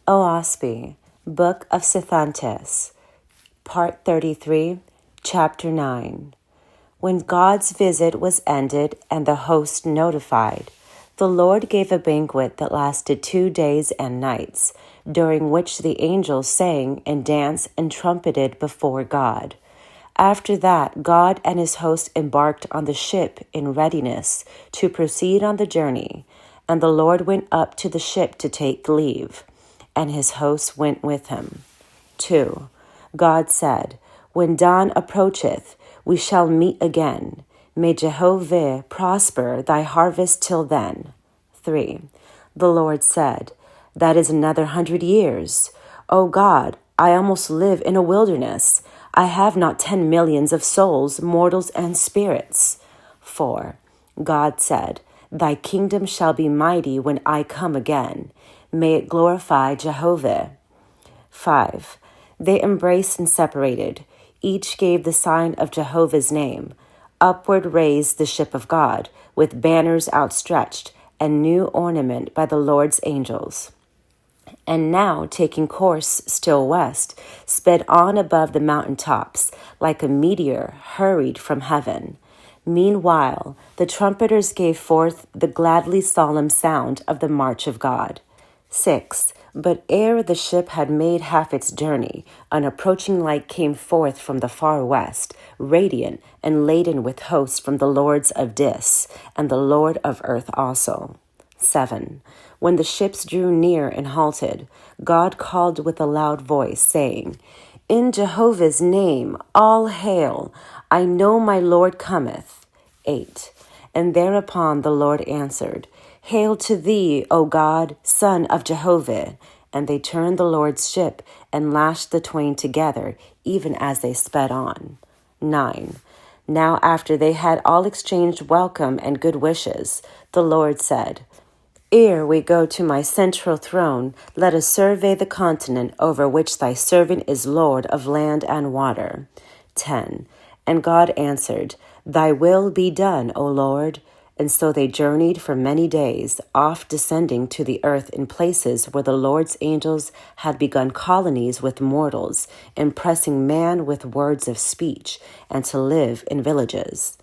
Oahspe, Book of Sethantes, Part 33, Chapter 9. When God's visit was ended and the host notified, the Lord gave a banquet that lasted 2 days and nights, during which the angels sang and danced and trumpeted before God. After that, God and his host embarked on the ship in readiness to proceed on the journey, and the Lord went up to the ship to take leave, and his host went with him. 2. God said, "When dawn approacheth, we shall meet again. May Jehovah prosper thy harvest till then." 3. The Lord said, "That is another 100 years. O God, I almost live in a wilderness. I have not 10 millions of souls, mortals, and spirits." 4. God said, "Thy kingdom shall be mighty when I come again. May it glorify Jehovah." 5. They embraced and separated. Each gave the sign of Jehovah's name. Upward raised the ship of God, with banners outstretched, and new ornament by the Lord's angels. And now, taking course still west, sped on above the mountain tops, like a meteor hurried from heaven. Meanwhile, the trumpeters gave forth the gladly solemn sound of the march of God. 6. But ere the ship had made half its journey, an approaching light came forth from the far west, radiant and laden with hosts from the lords of Dis, and the Lord of earth also. 7. When the ships drew near and halted, God called with a loud voice, saying, "In Jehovah's name, all hail! I know my Lord cometh." 8. And thereupon the Lord answered, "Hail to thee, O God, Son of Jehovah." And they turned the Lord's ship and lashed the twain together, even as they sped on. 9. Now after they had all exchanged welcome and good wishes, the Lord said, "Ere we go to my central throne, let us survey the continent over which thy servant is Lord of land and water." 10. And God answered, "Thy will be done, O Lord." And so they journeyed for many days, oft descending to the earth in places where the Lord's angels had begun colonies with mortals, impressing man with words of speech, and to live in villages.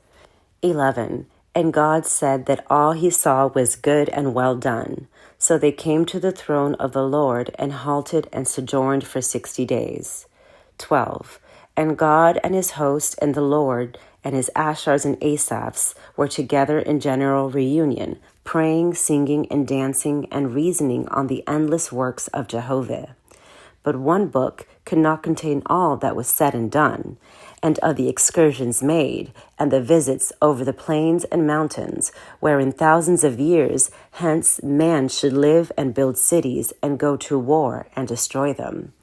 11. And God said that all he saw was good and well done. So they came to the throne of the Lord and halted and sojourned for 60 days. 12. And God and his host and the Lord and his Ashars and Asaphs were together in general reunion, praying, singing, and dancing, and reasoning on the endless works of Jehovah. But one book could not contain all that was said and done, and of the excursions made, and the visits over the plains and mountains, wherein thousands of years hence man should live and build cities and go to war and destroy them.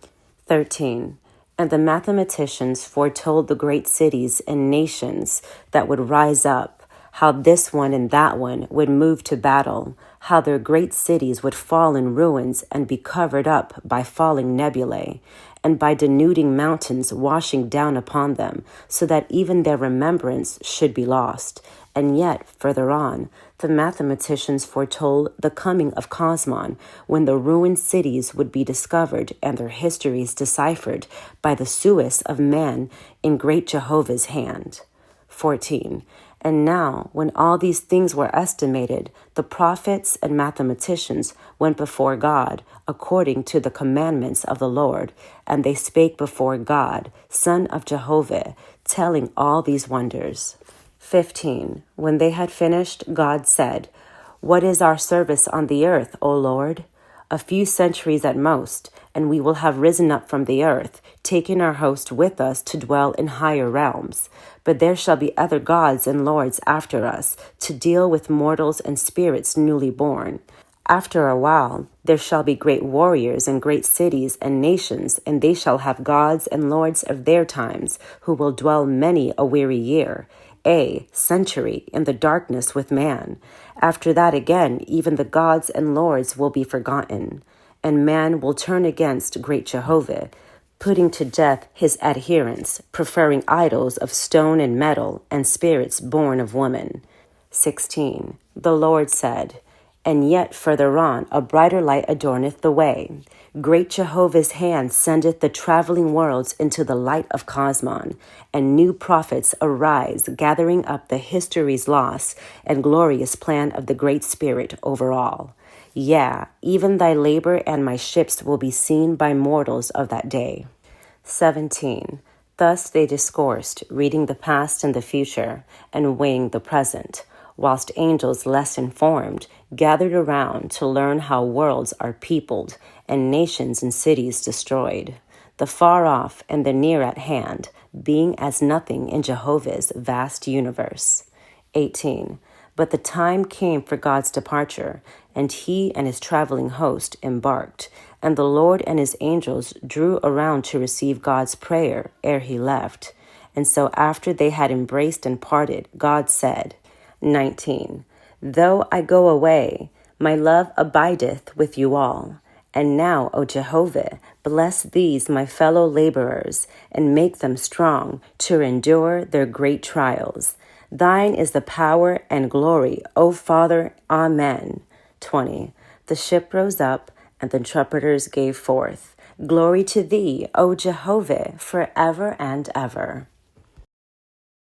13. And the mathematicians foretold the great cities and nations that would rise up, how this one and that one would move to battle, how their great cities would fall in ruins and be covered up by falling nebulae, and by denuding mountains washing down upon them, so that even their remembrance should be lost. And yet, further on, the mathematicians foretold the coming of Cosmon, when the ruined cities would be discovered and their histories deciphered by the suis of man in great Jehovah's hand. 14. And now, when all these things were estimated, the prophets and mathematicians went before God, according to the commandments of the Lord, and they spake before God, Son of Jehovah, telling all these wonders. 15. When they had finished, God said, "What is our service on the earth, O Lord? A few centuries at most, and we will have risen up from the earth, taking our host with us to dwell in higher realms. But there shall be other gods and lords after us, to deal with mortals and spirits newly born. After a while, there shall be great warriors and great cities and nations, and they shall have gods and lords of their times, who will dwell many a weary year, a century, in the darkness with man. After that again, even the gods and lords will be forgotten, and man will turn against great Jehovah, putting to death his adherents, preferring idols of stone and metal, and spirits born of woman." 16. The Lord said, And yet further on, a brighter light adorneth the way. Great Jehovah's hand sendeth the traveling worlds into the light of Cosmon, and new prophets arise, gathering up the history's loss and glorious plan of the Great Spirit over all. Yea, even thy labor and my ships will be seen by mortals of that day. 17. Thus they discoursed, reading the past and the future, and weighing the present, whilst angels less informed gathered around to learn how worlds are peopled and nations and cities destroyed, the far off and the near at hand being as nothing in Jehovah's vast universe. 18. But the time came for God's departure, and he and his traveling host embarked, and the Lord and his angels drew around to receive God's prayer ere he left. And so after they had embraced and parted, God said, 19. Though I go away, my love abideth with you all. And now, O Jehovah, bless these my fellow laborers, and make them strong to endure their great trials. Thine is the power and glory, O Father. Amen. 20. The ship rose up, and the trumpeters gave forth. Glory to thee, O Jehovah, forever and ever.